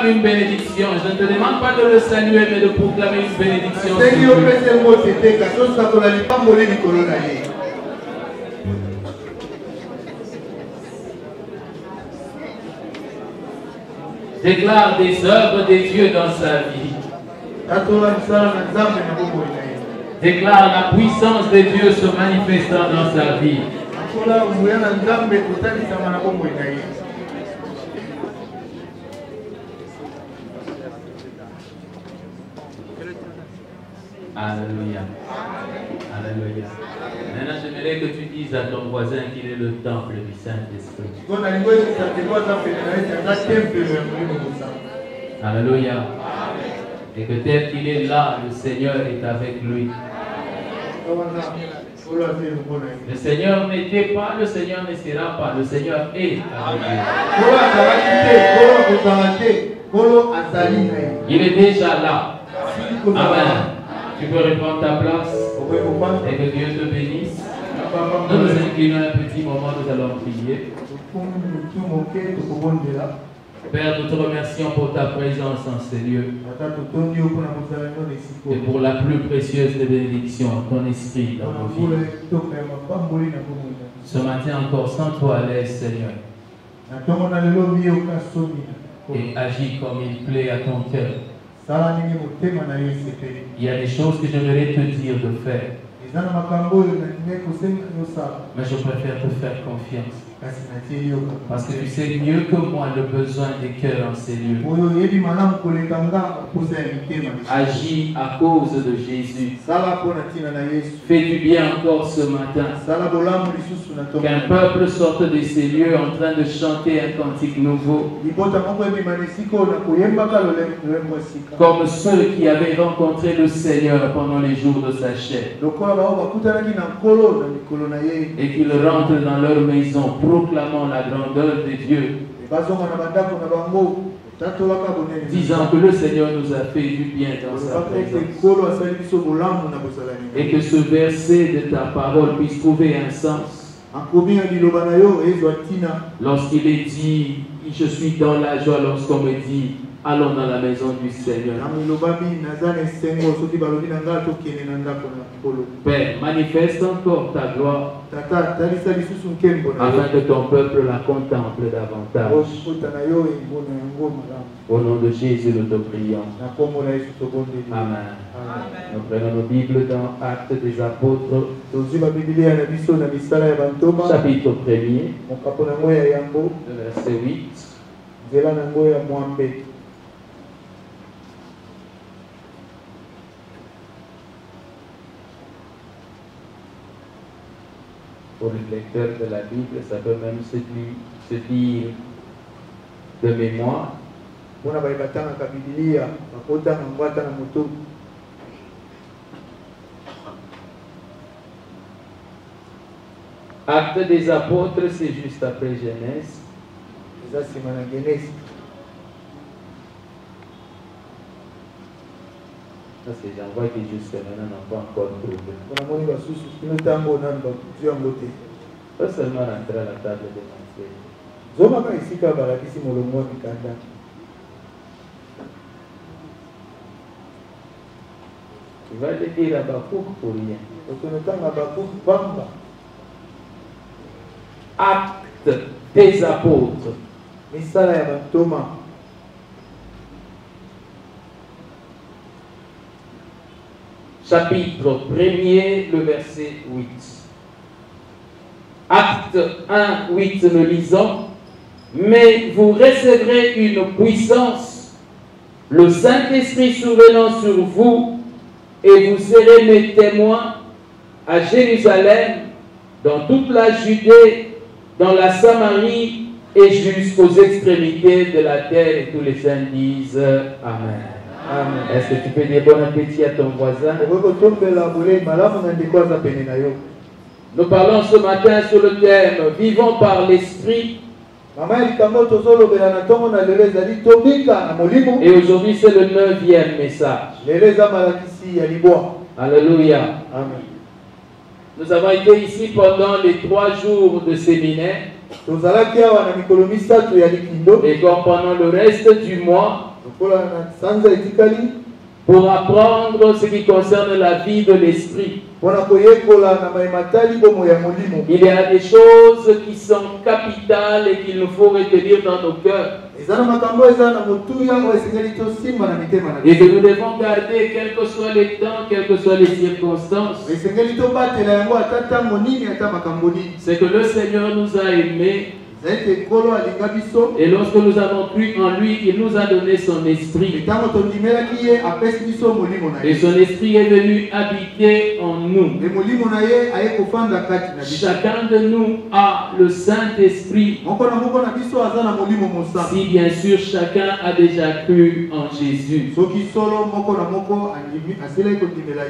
proclame une bénédiction. Je ne te demande pas de le saluer, mais de proclamer une bénédiction. Déclare des œuvres des dieux dans sa vie. Déclare la puissance des dieux se manifestant dans sa vie. Alléluia. Alléluia. Maintenant, j'aimerais que tu dises à ton voisin qu'il est le temple du Saint-Esprit. Alléluia. Et que tel qu'il est là, le Seigneur est avec lui. Le Seigneur n'était pas, le Seigneur ne sera pas, le Seigneur est avec lui. Il est déjà là. Amen. Tu peux reprendre ta place et que Dieu te bénisse. Nous nous inclinons un petit moment, nous allons prier. Père, nous te remercions pour ta présence en ces lieux et pour la plus précieuse des bénédictions, ton esprit dans nos vies. Ce matin encore, sans toi à l'aise, Seigneur, et agis comme il plaît à ton cœur. Il y a des choses que j'aimerais te dire de faire, mais je préfère te faire confiance. Parce que tu sais mieux que moi le besoin des cœurs en ces lieux. Agis à cause de Jésus. Fais du bien encore ce matin. Qu'un peuple sorte de ces lieux en train de chanter un cantique nouveau. Comme ceux qui avaient rencontré le Seigneur pendant les jours de sa chair. Et qu'ils rentrent dans leur maison proclamant la grandeur de Dieu, disant que le Seigneur nous a fait du bien dans sa présence. Et que ce verset de ta parole puisse trouver un sens. Lorsqu'il est dit, je suis dans la joie, lorsqu'on me dit, allons dans la maison du Seigneur. Père, manifeste encore ta gloire afin que ton peuple la contemple davantage. Au nom de Jésus, nous te prions. Amen. Nous prenons nos Bibles dans Actes des Apôtres, chapitre 1er, verset 8. Pour le lecteur de la Bible, ça peut même se dire de mémoire. Actes des Apôtres, c'est juste après Genèse. Parce que j'en vois que jusqu'à maintenant n'ont pas encore trouvé. Pas seulement rentrer à la table de manger. Tu vas le dire à Bakouk pour rien. Actes des Apôtres. Chapitre 1er, le verset 8. Acte 1, 8, nous lisons. Mais vous recevrez une puissance, le Saint-Esprit survenant sur vous, et vous serez mes témoins à Jérusalem, dans toute la Judée, dans la Samarie et jusqu'aux extrémités de la terre. Et tous les saints disent Amen. Amen. Est-ce que tu peux dire bon appétit à ton voisin? Nous parlons ce matin sur le thème Vivons par l'Esprit. Et aujourd'hui c'est le 9e message. Alléluia. Amen. Nous avons été ici pendant les 3 jours de séminaire. Et comme pendant le reste du mois, pour apprendre ce qui concerne la vie de l'esprit. Il y a des choses qui sont capitales et qu'il nous faut retenir dans nos cœurs. Et que nous devons garder, quels que soient les temps, quelles que soient les circonstances. C'est que le Seigneur nous a aimés. Et lorsque nous avons cru en lui, il nous a donné son esprit. Et son esprit est venu habiter en nous. Chacun de nous a le Saint-Esprit. Si bien sûr chacun a déjà cru en Jésus.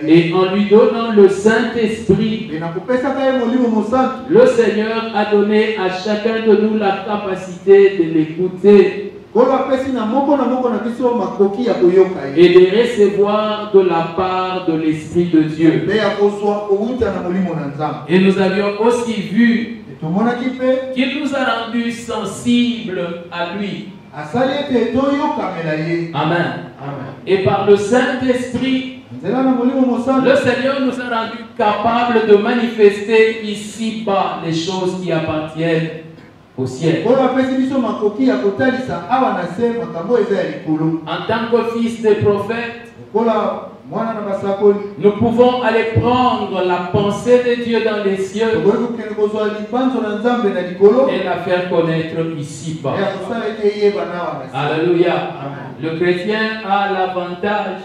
Et en lui donnant le Saint-Esprit, le Seigneur a donné à chacun de nous la capacité de l'écouter et de recevoir de la part de l'Esprit de Dieu. Et nous avions aussi vu qu'il nous a rendus sensibles à lui. Amen. Et par le Saint-Esprit, le Seigneur nous a rendus capables de manifester ici-bas les choses qui appartiennent au ciel. En tant que fils de prophète, nous pouvons aller prendre la pensée de Dieu dans les cieux et la faire connaître ici-bas. Alléluia. Le chrétien a l'avantage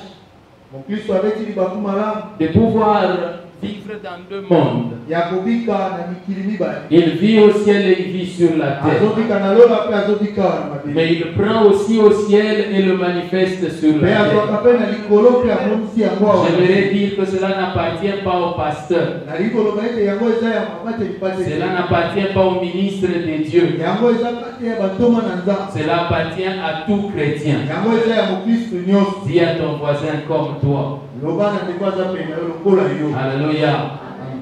de pouvoir vivre dans deux mondes. Il vit au ciel et il vit sur la terre. Mais il prend aussi au ciel et le manifeste sur la terre. J'aimerais dire que cela n'appartient pas au pasteur. Cela n'appartient pas au ministre de Dieu. Cela appartient à tout chrétien. Dis à ton voisin comme toi. Alléluia.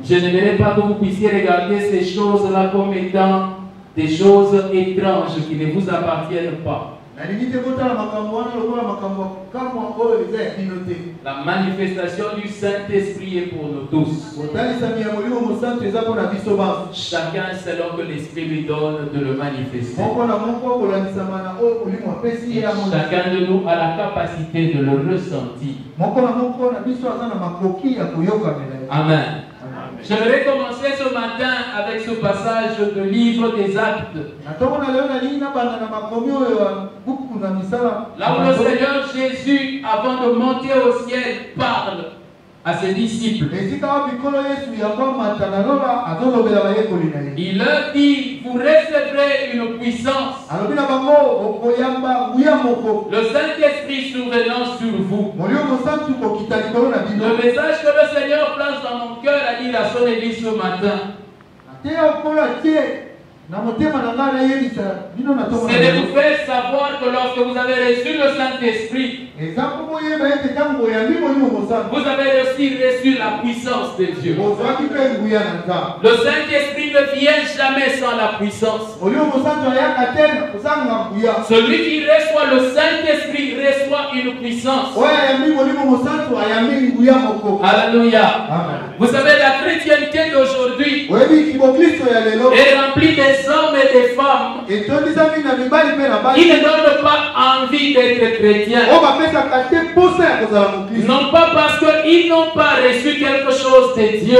Je n'aimerais pas que vous puissiez regarder ces choses-là comme étant des choses étranges qui ne vous appartiennent pas. La manifestation du Saint-Esprit est pour nous tous. Chacun selon que l'Esprit lui donne de le manifester. Chacun de nous a la capacité de le ressentir. Amen. J'aimerais commencer ce matin avec ce passage de livre des Actes. Là où le Seigneur Jésus, avant de monter au ciel, parle à ses disciples. Il leur dit, vous recevrez une puissance. Le Saint-Esprit survenant sur vous. Le message que le Seigneur place dans mon cœur à dire à son église ce matin, c'est de vous faire savoir que lorsque vous avez reçu le Saint-Esprit, vous avez aussi reçu la puissance de Dieu. Le Saint-Esprit ne vient jamais sans la puissance. Celui qui reçoit le Saint-Esprit reçoit une puissance. Alléluia. Vous savez, la chrétienté d'aujourd'hui est remplie des hommes et des femmes qui ne donnent pas envie d'être chrétiens. Non pas parce qu'ils n'ont pas reçu quelque chose de Dieu,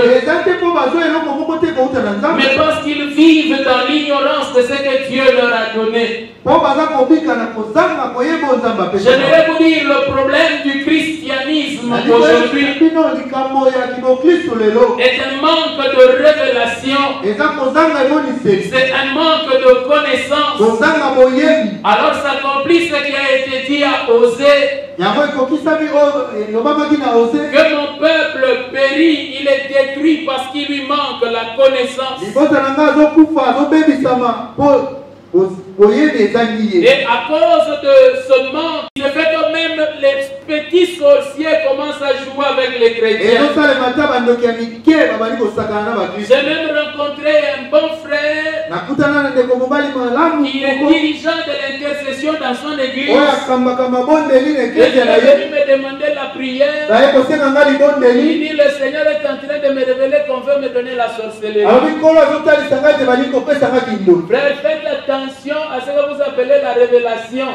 mais parce qu'ils vivent dans l'ignorance de ce que Dieu leur a donné. J'aimerais vous dire le problème du christianisme aujourd'hui est un manque de révélation. C'est un manque de connaissance. Alors s'accomplit ce qui a été dit à Osée, que mon peuple périt, il est détruit parce qu'il lui manque la connaissance. Et à cause de ce manque, il fait que même les petits sorciers commencent à jouer avec avec les chrétiens. J'ai même rencontré un bon frère qui est dirigeant de l'intercession dans son église. Et il est venu me demander la prière. Il dit le Seigneur est en train de me révéler qu'on veut me donner la sorcellerie. Frère, faites attention à ce que vous appelez la révélation.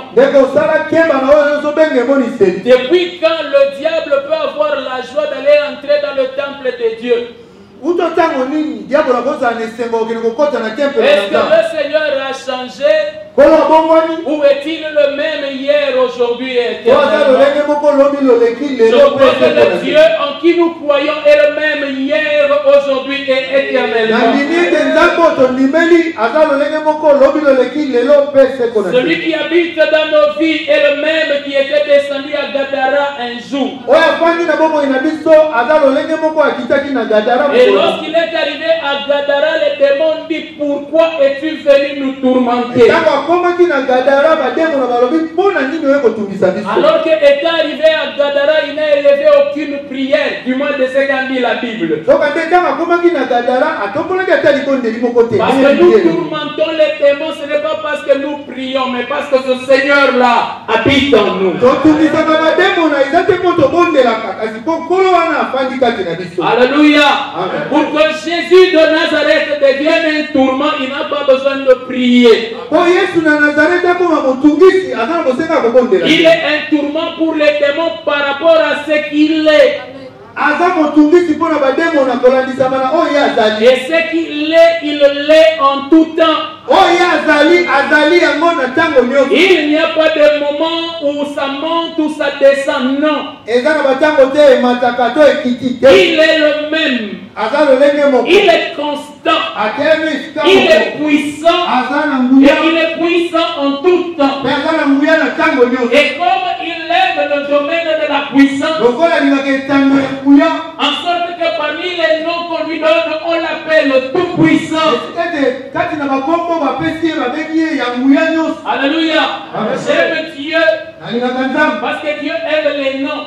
Depuis quand le diable peut avoir la joie d'aller entrer dans le temple de Dieu? Est-ce que le Seigneur a changé? Ou est-il le même hier, aujourd'hui et éternellement? Je crois que le Dieu en qui nous croyons est le même hier, aujourd'hui et éternellement. Celui qui habite dans nos vies est le même qui était descendu à Gadara un jour. Et lorsqu'il est arrivé à Gadara, les démons disent: pourquoi es-tu venu nous tourmenter? Alors qu'étant arrivé à Gadara, il n'a élevé aucune prière, du moins de ce qu'a dit la Bible. Parce que nous tourmentons les démons, ce n'est pas parce que nous prions, mais parce que ce Seigneur-là habite en nous. Alléluia. Pour que Jésus de Nazareth devienne un tourment, il n'a pas besoin de prier. Il est un tourment pour les démons par rapport à ce qu'il est. Et ce qu'il est, il l'est en tout temps. Il n'y a pas de moment où ça monte ou ça descend, non. Il est le même. Il est constant. Il est puissant. Et il est puissant en tout temps. Et comme il aime le domaine de la puissance, en sorte que parmi les noms qu'on lui donne, on l'appelle tout puissant. Alléluia. J'aime Dieu parce que Dieu aime les noms.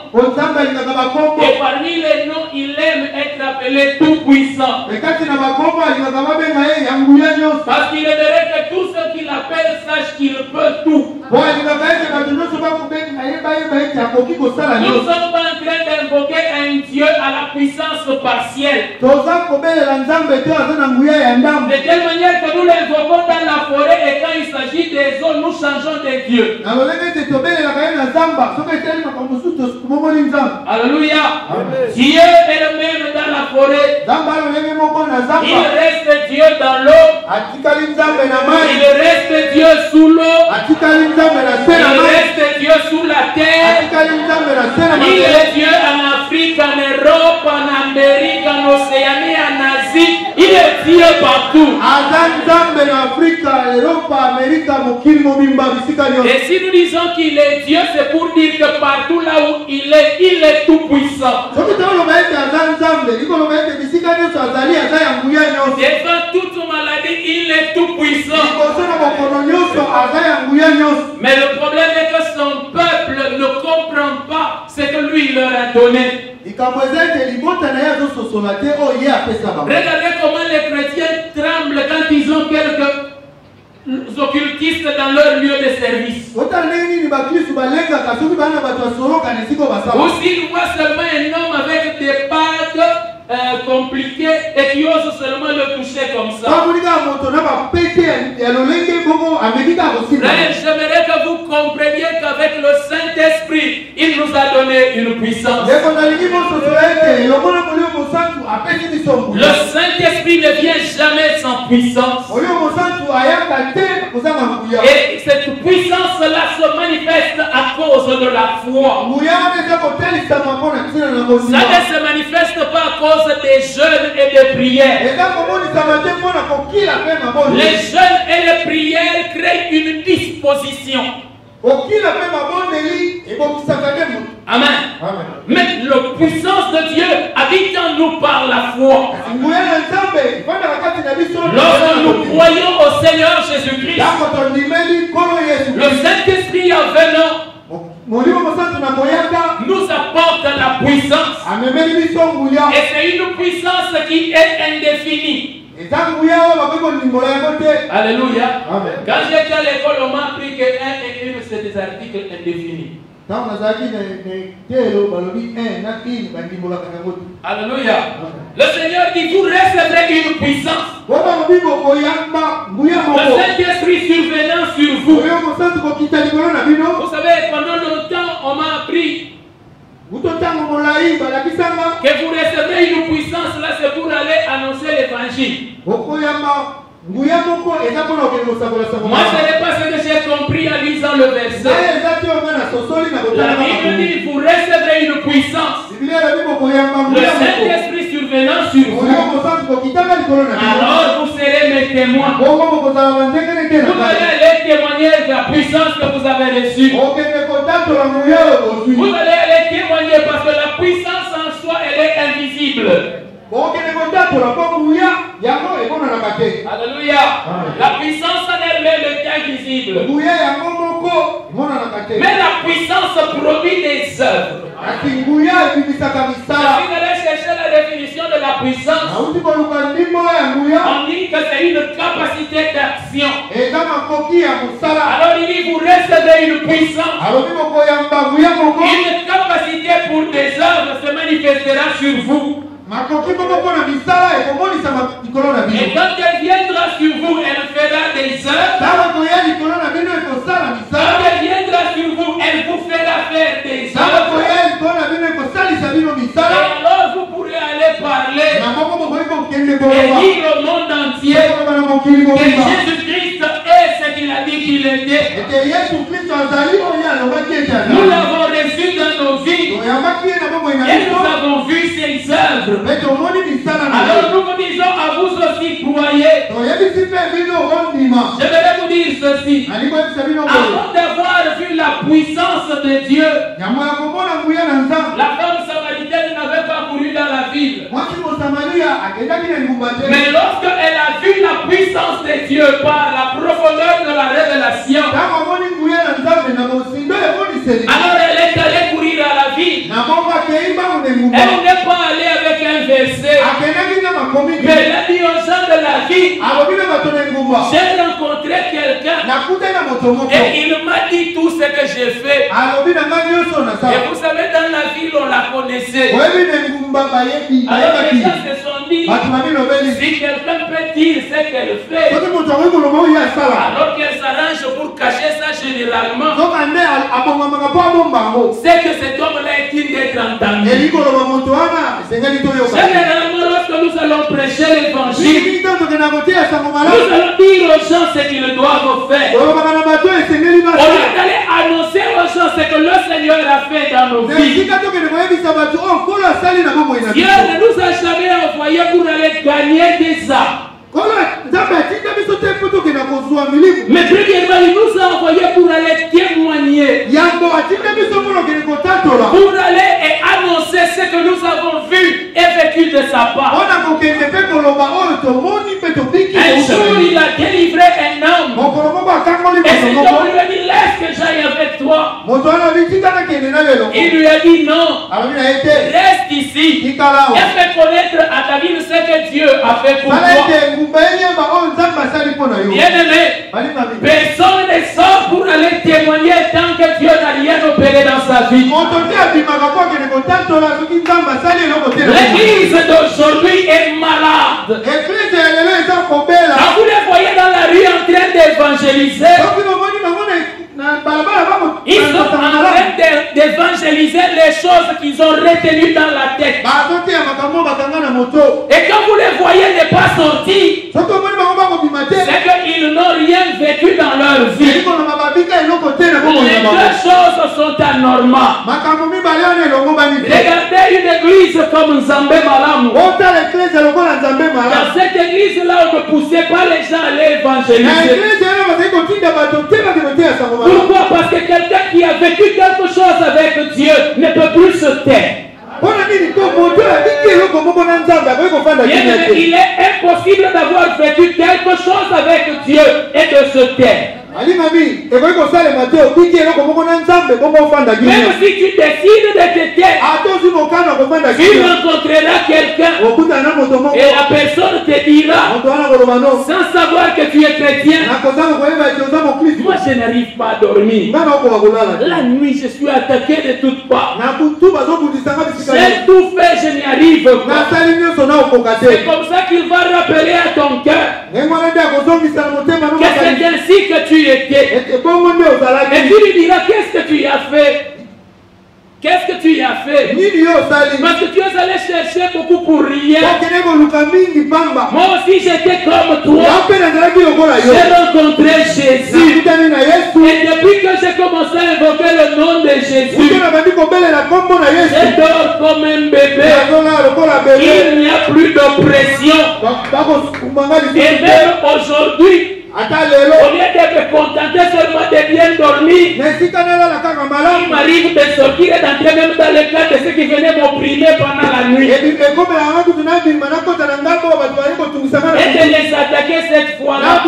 Et parmi les noms, il aime être appelé tout puissant. Parce qu'il aimerait que tous ceux qui l'appellent sachent qu'il peut tout. Nous ne sommes pas en train d'invoquer un Dieu à la puissance partielle. De telle manière que nous l'invoquons dans la forêt et quand il s'agit des eaux, nous changeons de Dieu. Alléluia. Dieu est le même dans la forêt. Il reste Dieu dans l'eau. Il reste Dieu sous l'eau. Il reste Dieu sous la terre. Il est Dieu en Afrique, en Europe, en Amérique, en Océanie, en Asie. Il est Dieu partout. Et si nous disons qu'il est Dieu, c'est pour dire que partout là où il est tout puissant. Devant toute maladie, il est tout puissant. Mais le problème est que son peuple ne comprend pas ce que lui leur a donné. Regardez comment les chrétiens tremblent quand ils ont quelques occultistes dans leur lieu de service. Ou s'ils voient seulement un homme avec des pattes compliquées et qui ose seulement le toucher comme ça. J'aimerais que vous compreniez qu'avec le Saint-Esprit, il nous a donné une puissance. Le Saint-Esprit ne vient jamais sans puissance. Et cette puissance-là se manifeste à cause de la foi. Ça ne se manifeste pas à cause des jeûnes et des prières. Les jeûnes et les prières créent une disposition. Amen. Mais la puissance de Dieu habite en nous par la foi. Lorsque nous croyons au Seigneur Jésus-Christ, le Saint-Esprit en venant nous apporte la puissance. Et c'est une puissance qui est indéfinie. Alléluia. Amen. Quand j'étais à l'école, on m'a appris que 1 et 1 c'est des articles indéfinis. Alléluia. Le Seigneur dit, vous recevrez une puissance. Le Saint-Esprit survenant sur vous. Vous savez, pendant longtemps, on m'a appris que vous recevrez une puissance, là c'est pour aller annoncer l'évangile. Moi ce n'est pas ce que j'ai compris en lisant le verset. La Bible dit, vous recevrez une puissance. Le Saint-Esprit survenant sur vous. Alors vous serez mes témoins. Vous allez aller témoigner de la puissance que vous avez reçue. Vous allez aller témoigner parce que la puissance en soi, elle est invisible. Alléluia. La puissance en elle-même est invisible. Mais la puissance produit des œuvres. Si vous allez chercher la définition de la puissance, on dit que c'est une capacité d'action. Alors il dit, vous recevrez une puissance. Une capacité pour des œuvres se manifestera sur vous. Et quand elle viendra sur vous, elle fera des œuvres. Quand elle viendra sur vous, elle vous fera faire des œuvres. Et alors vous pourrez aller parler et dire au monde entier que Jésus-Christ est ce qu'il a dit qu'il était. Nous l'avons reçu dans nos vies et nous avons vu ses œuvres. Alors nous vous disons à vous aussi, croyez. Je vais vous dire ceci. Avant d'avoir vu la puissance de Dieu, la femme samaritaine n'avait pas couru dans la ville. Mais lorsqu'elle a vu la puissance de Dieu par la profondeur de la révélation, alors elle est allée courir à la ville. Elle n'est pas allée avec un verset, mais elle a dit aux gens de la vie, j'ai rencontré quelqu'un et il m'a dit tout ce que j'ai fait. Et vous savez, dans la ville on la connaissait. Alors les gens se sont dit, si quelqu'un peut dire ce qu'elle fait, alors qu'elle s'arrange pour cacher ça généralement, c'est que cet homme-là est digne d'être entendu. Généralement, lorsque nous allons prêcher l'évangile, nous allons dire aux gens ce qu'ils doivent faire. On est allé annoncer aux gens ce que le Seigneur a fait dans nos vies. Dieu ne nous a jamais envoyés pour aller gagner des âmes. Mais premièrement, il nous a envoyés pour aller témoigner. Pour aller et annoncer ce que nous avons vu et vécu de sa part. Un jour, il a délivré un homme. Et cet homme lui a dit, laisse que j'aille avec toi. Il lui a dit non. Reste ici. Et fais connaître à ta ville ce que Dieu a fait pour toi. Bien-aimé, personne ne sort pour aller témoigner tant que Dieu n'a rien opéré dans sa vie. L'église d'aujourd'hui est malade. Quand vous les voyez dans la rue en train d'évangéliser, ils sont en train d'évangéliser les choses qu'ils ont retenues dans la tête. Et quand vous les voyez ne pas sortir, c'est qu'ils n'ont rien vécu dans leur vie. Les deux choses sont anormales. Regardez une église comme Nzambe Malamu. Dans cette église-là, on ne poussait pas les gens à aller évangéliser. Pourquoi? Parce que quelqu'un qui a vécu quelque chose avec Dieu ne peut plus se taire. Il est impossible d'avoir vécu quelque chose avec Dieu et de se taire. Même si tu décides de te taire, tu rencontreras quelqu'un et la personne te dira, sans savoir que tu es chrétien, moi je n'arrive pas à dormir. La nuit je suis attaqué de toutes parts. J'ai tout fait, je n'y arrive pas. C'est comme ça qu'il va rappeler à ton cœur que c'est ainsi que tu étais. Et tu lui diras, qu'est-ce que tu y as fait? Qu'est-ce que tu y as fait? Parce que tu es allé chercher beaucoup pour rien. Moi aussi j'étais comme toi. J'ai rencontré Jésus. Et depuis que j'ai commencé à invoquer le nom de Jésus, je dors comme un bébé. Il n'y a plus d'oppression. Et même aujourd'hui, au lieu de me contenter seulement de bien dormir, il m'arrive de sortir et d'entrer même dans le cas de ceux qui venaient m'opprimer pendant la nuit. Et de les attaquer cette fois-là,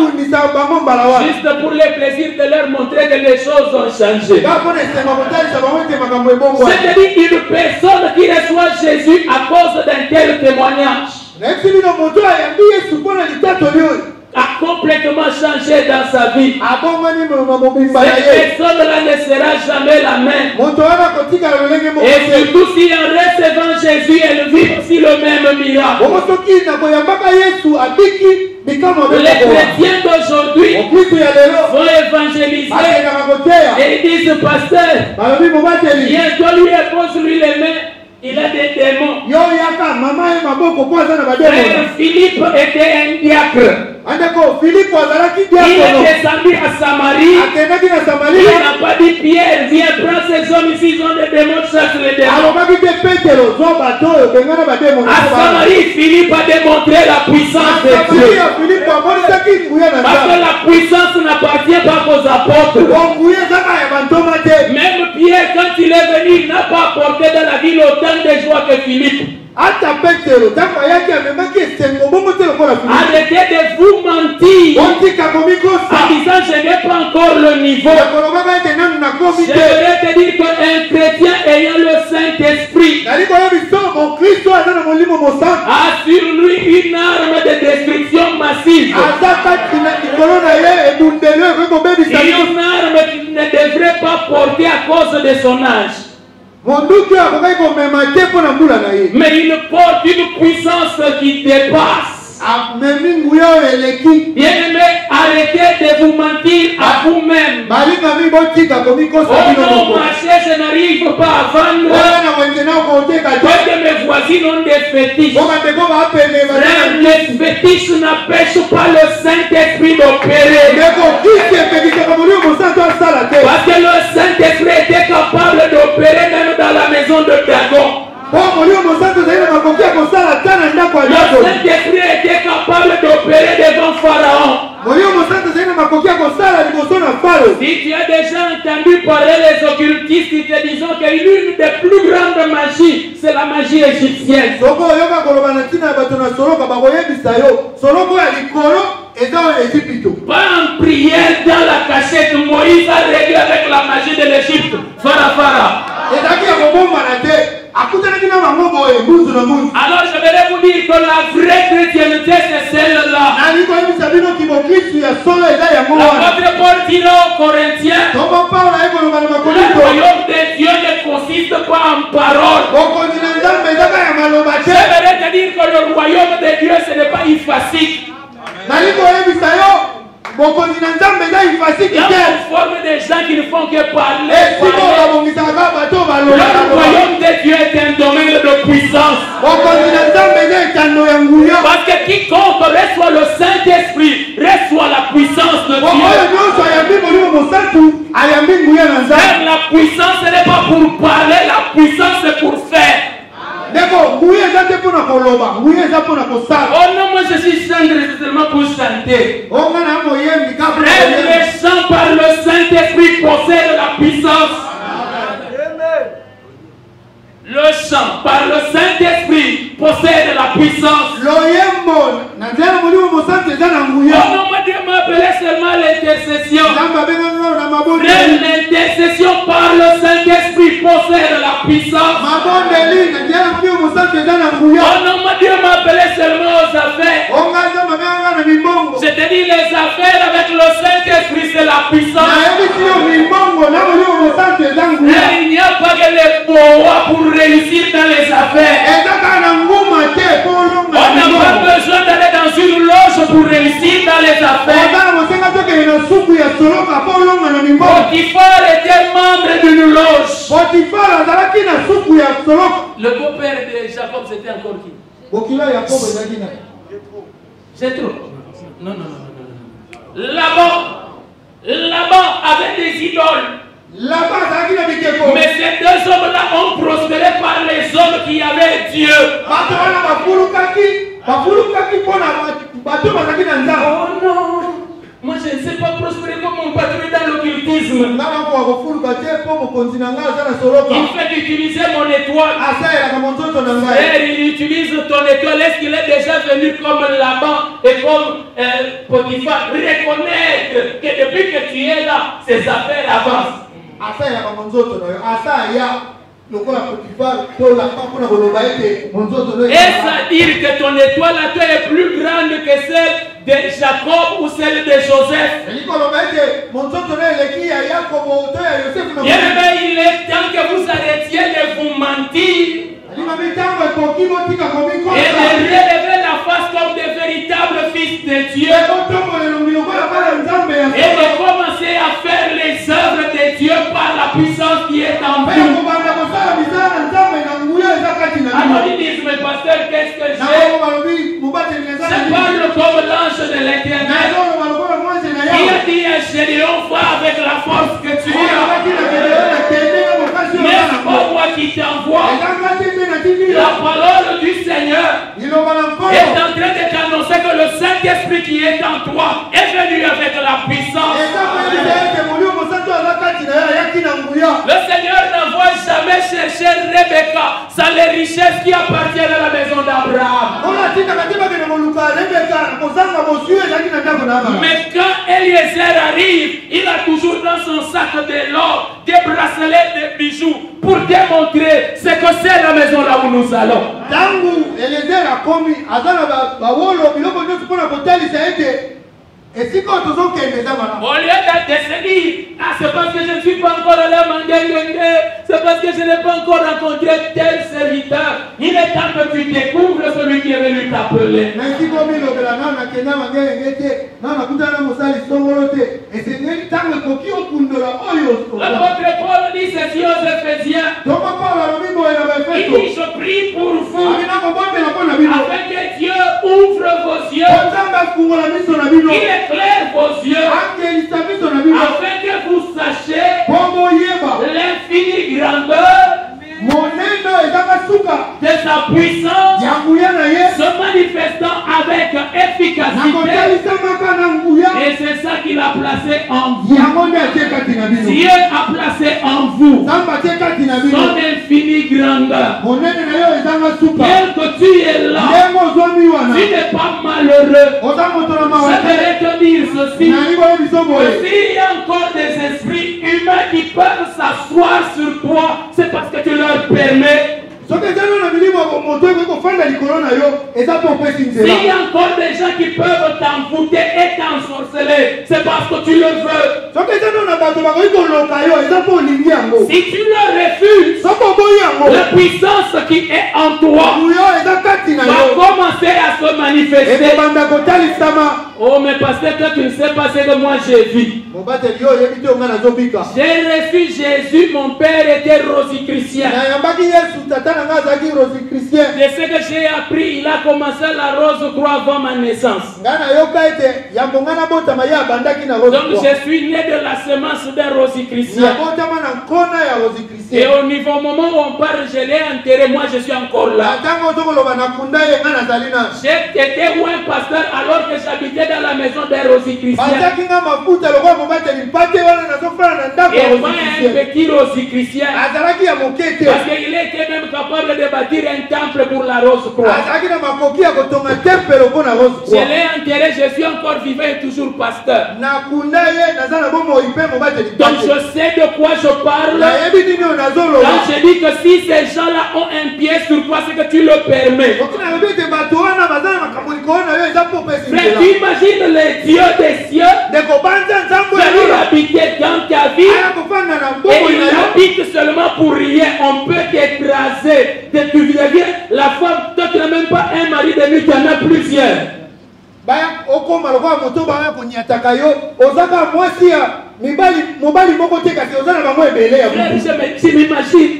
juste pour le plaisir de leur montrer que les choses ont changé. C'est-à-dire une personne qui reçoit Jésus à cause d'un tel témoignage a complètement changé dans sa vie. Cette personne-là ne sera jamais la même. Et surtout si en recevant Jésus, elle vit aussi le même miracle. Les chrétiens d'aujourd'hui vont évangéliser et ils disent, pasteur, viens, toi lui impose-lui les mains. Il a des démons. Frère Philippe était un diacre. Il est descendu à Samarie. Il n'a pas dit, Pierre, viens prendre ces hommes ici, ils ont des démons, chasse les démons. À Samarie, Philippe a démontré la puissance de Dieu. Parce que la puissance n'appartient pas aux apôtres. Même Pierre, quand il est venu, il n'a pas apporté dans la ville autant de joie que Philippe. Arrêtez de vous mentir en disant je n'ai pas encore le niveau. J'aimerais te dire qu'un chrétien ayant le Saint-Esprit a sur lui une arme de destruction massive. Une arme qu'il ne devrait pas porter à cause de son âge. Mais il porte une puissance qui dépasse. Bien-aimé, arrêtez de vous mentir à vous-même. Oh non, marché, je n'arrive pas à vendre. Parce que mes voisines ont des fétiches. Les fétiches n'empêchent pas le Saint-Esprit d'opérer. Parce que le Saint-Esprit était capable d'opérer même dans la maison de Dagon. Le Saint-Esprit était capable d'opérer devant Pharaon. Si tu as déjà entendu parler les occultistes qui te disent que l'une des plus grandes magies, c'est la magie égyptienne. Pas en prière dans la cachette, Moïse a réglé avec la magie de l'Égypte. Phara. Alors je vais vous dire que la vraie chrétienté c'est celle-là. L'apôtre Paul dira aux Corinthiens, le royaume de Dieu ne consiste pas en paroles. J'aimerais te dire que le royaume de Dieu ce n'est pas effacique. Il y a une forme de gens qui ne font que parler. Le royaume de Dieu est un domaine de puissance. Parce que quiconque reçoit le Saint-Esprit reçoit la puissance de Dieu. Même la puissance ce n'est pas pour parler, la puissance c'est pour faire. Oh non, moi je suis seulement pour chanter. Le chant par le Saint-Esprit possède la puissance. Le chant par le Saint-Esprit possède la puissance. Oh non, moi Dieu m'a appelé seulement l'intercession. L'intercession par le Saint-Esprit possède la puissance. Dieu m'a appelé seulement aux affaires. Je te dis les affaires avec le Saint-Esprit, c'est la puissance. Il n'y a pas que les pouvoirs pour réussir dans les affaires. On n'a pas besoin d'aller dans une loge pour réussir dans les affaires. Potiphar était membre d'une loge. Le beau-père de Jacob, c'était encore qui? Jethro. Non. Laban avait des idoles. Mais ces deux hommes-là ont prospéré par les hommes qui avaient Dieu. Oh non, moi je ne sais pas prospérer comme mon patron dans l'occultisme. Il fait utiliser mon étoile. Et il utilise ton étoile. Est-ce qu'il est déjà venu comme Laban et comme Potiphar reconnaître que depuis que tu es là, ces affaires avancent? Est-ce à dire que ton étoile à toi est plus grande que celle de Jacob ou celle de Joseph? Il est temps que vous arrêtiez de vous mentir et de relever la face comme des véritables fils de Dieu et de commencer à faire les œuvres de Dieu par la puissance qui est en vous. Alors ils disent, mais pasteur, qu'est-ce que j'ai? Je parle comme l'ange de l'Éternel qui a dit à Gédéon, va avec la force que tu as. N'est-ce pas moi qui t'envoie? La parole du Seigneur est en train de t'annoncer que le Saint-Esprit qui est en toi est venu avec la puissance. Le Seigneur n'envoie jamais chercher Rebecca sans les richesses qui appartiennent à la maison d'Abraham. Mais quand Eliezer arrive, il a toujours dans son sac de l'or des bracelets, des bijoux pour démontrer ce que c'est la maison là où nous allons. Au lieu de se dire, ah, c'est parce que je ne suis pas encore allé à Manguengue, c'est parce que je n'ai pas encore rencontré tel serviteur. Il est temps que tu découvres celui qui est venu t'appeler. L'apôtre Paul dit ceci aux Éphésiens. Il dit, je prie pour vous afin que Dieu ouvre vos yeux. Il éclaire vos yeux afin que vous sachiez l'infinie grandeur de sa puissance se manifestant avec efficacité. Et c'est ça qu'il a placé en vous. Dieu a placé en vous son infinie grandeur. Quel que tu es là, tu n'es pas malheureux. J'aimerais te dire ceci. S'il y a encore des esprits humains qui peuvent s'asseoir sur toi, c'est parce que tu leur permets. S'il y a encore des gens qui peuvent t'envoûter et t'ensorceler, c'est parce que tu le veux. Si tu le refuses, la puissance qui est en toi va commencer à se manifester. Oh, mais parce que toi, tu ne sais pas ce que moi j'ai vu. J'ai reçu Jésus, mon père était rosicrucien. De ce que j'ai appris, il a commencé la rose croix avant ma naissance. Donc je suis né de la semence d'un rosicrucien. Et au niveau au moment où on parle, je l'ai enterré, moi je suis encore là. J'étais où un pasteur alors que j'habitais dans la maison d'un rosichristien. Et moi un petit rosichristien. Parce qu'il était même capable de bâtir un temple pour la Rose-Croix. Je l'ai enterré, je suis encore vivant et toujours pasteur. Donc je sais de quoi je parle. Quand je dis que si ces gens-là ont un pied sur toi, c'est que tu le permets. Frère, tu imagines les dieux des cieux venir habiter dans ta vie et il habite seulement pour rien. On peut t'écraser. Tu deviens la femme, toi tu n'as même pas un mari de nuit, tu en as plusieurs. Frère, je m'imagine.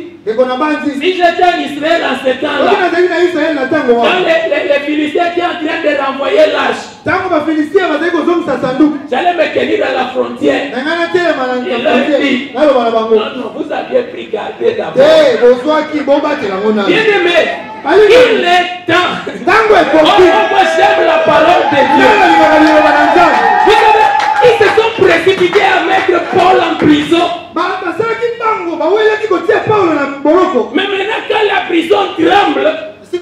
Si j'étais en Israël en ce temps-là, quand les Philistins étaient en train de renvoyer l'âge, j'allais me tenir à la frontière. Et leur dit, non, vous aviez pris garde d'abord. Bien aimé, il est temps. Moi j'aime la parole de Dieu. Vous savez, ils se sont précipités à mettre Paul en prison. Mais maintenant quand la prison tremble, il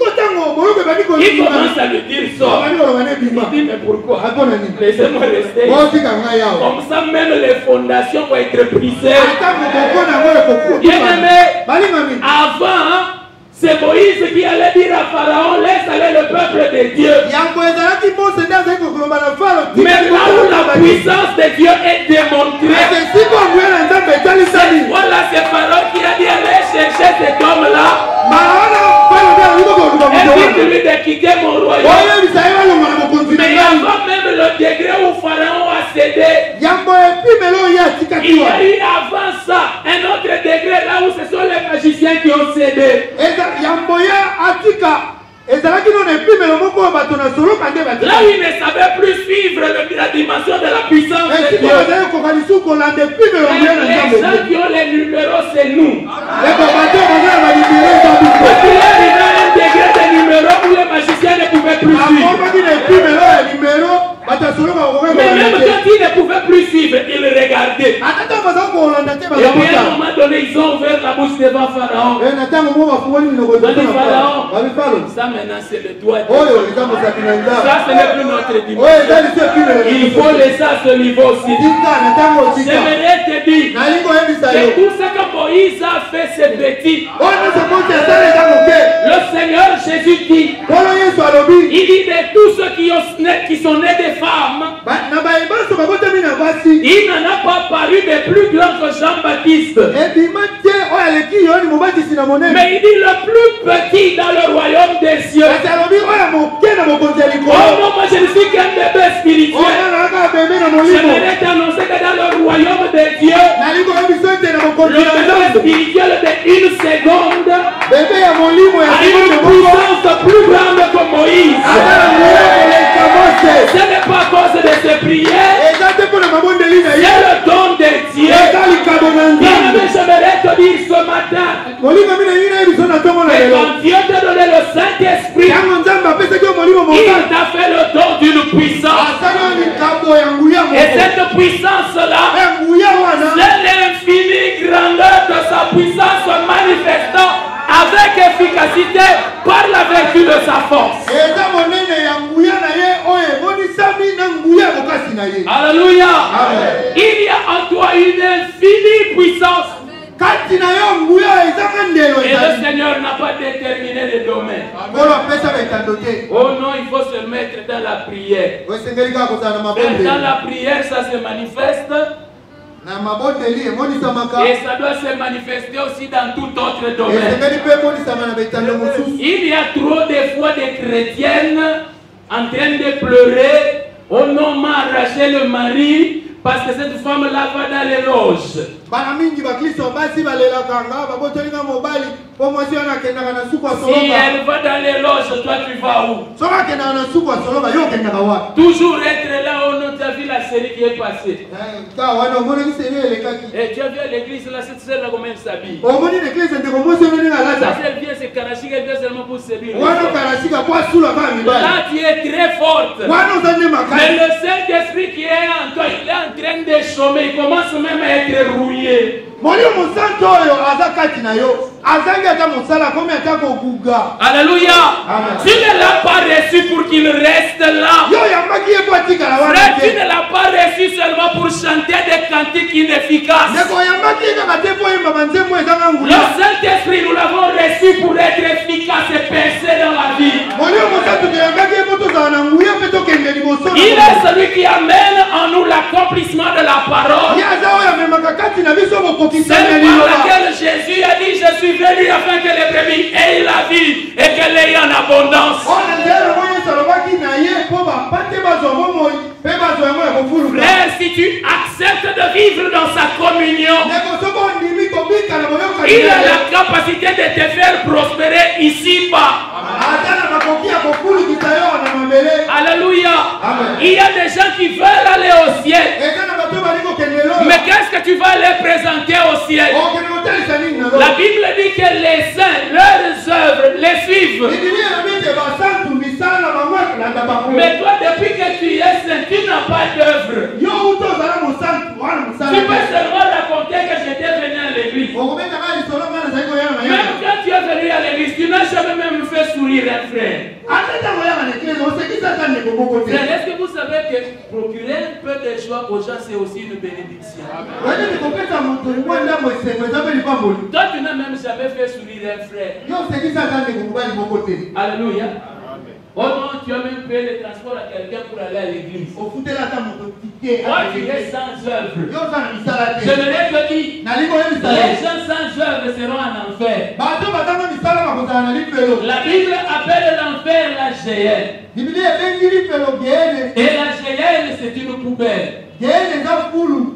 commence à lui dire sort. Il dit mais pourquoi? Laissez-moi rester. Comme ça même les fondations vont être brisées. Bien aimé, avant, c'est Moïse qui allait dire à Pharaon, laisse aller le peuple de Dieu. Mais là où la puissance de Dieu est démontrée, voilà, c'est Pharaon qui a dit, allez chercher cet homme-là. Évite-lui de quitter mon royaume. Mais avant même le degré où Pharaon a cédé, il y a eu avant ça un autre degré là où ce sont les magiciens qui ont cédé. Là où il ne savait plus suivre la dimension de la puissance de Dieu. Les gens qui ont les numéros, c'est nous. Parce qu'il est arrivé à un degré de numéros où les magiciens ne pouvaient plus suivre. Mais même quand ils ne pouvaient plus suivre, ils regardaient. Et à un moment donné, ils ont ouvert la bouche devant Pharaon. Pharaon, ça maintenant c'est le doigt de Dieu. Ça ce n'est plus notre dimension. Il faut laisser à ce niveau aussi. J'aimerais te dire que tout ce que Moïse a fait c'est petit. Le Seigneur Jésus dit, il dit de tous ceux qui sont nés des femmes, il n'en a pas paru de plus grand que Jean-Baptiste. Mais il dit le plus petit dans le royaume des cieux. Oh non, moi je ne suis qu'un bébé spirituel. J'aimerais t'annoncer que dans le royaume de Dieu, le bébé spirituel de une seconde a une puissance plus grande que Moïse. Ce n'est pas à cause de ses prières, c'est le don de Dieu. J'aimerais te dire ce matin que quand Dieu t'a donné le Saint-Esprit, il t'a fait le don d'une puissance. Et cette puissance-là, c'est l'infinie grandeur de sa puissance manifestant avec efficacité par la vertu de sa force. Alléluia. Il y a en toi une infinie puissance. Et le Seigneur n'a pas déterminé le domaine. Oh non, il faut se mettre dans la prière. Dans la prière, ça se manifeste. Et ça doit se manifester aussi dans tout autre domaine. Il y a trop de fois des chrétiennes en train de pleurer. Oh non, m'a arraché le mari parce que cette femme-là va dans les loges. elle va dans les loges, toi tu vas où? Toujours être là où tu as vu la série qui est passée. Et tu as vu à l'église là, cette sœur là comment elle s'habille. Ça elle vient se caracher, elle vient seulement pour séduire. Là tu es très forte. Mais le Saint-Esprit qui est en toi, il est en train de chômer, il commence même à être rouillé. Alléluia. Tu ne l'as pas reçu pour qu'il reste là. Frère, tu ne l'as pas reçu seulement pour chanter des cantiques inefficaces. Le Saint-Esprit, nous l'avons reçu pour être efficace et percer dans la vie. Il est celui qui amène en nous l'accomplissement de la parole. C'est par laquelle Jésus a dit, je suis venu afin que les brebis aient la vie et qu'elle ait en abondance. Frère, si tu acceptes de vivre dans sa communion, il a la capacité de te faire prospérer ici-bas. Alléluia. Il y a des gens qui veulent aller au ciel. Mais qu'est-ce que tu vas les présenter au ciel? La Bible dit que les saints, leurs œuvres, les suivent. Mais toi, depuis que tu es saint, tu n'as pas d'œuvre. Tu peux seulement raconter que j'étais venu à l'église. Même quand tu es venu à l'église, tu n'as jamais même fait sourire un frère. Frère, est-ce que vous savez que procurer un peu de joie aux gens, c'est aussi une bénédiction? Toi, tu n'as même jamais fait sourire un frère. Alléluia. Oh non, tu as même payé le transport à quelqu'un pour aller à l'église. Toi, tu es sans œuvre. J'aimerais te dire, les gens sans œuvre seront en enfer. La Bible appelle l'enfer la géhenne. Et la géhenne, c'est une poubelle.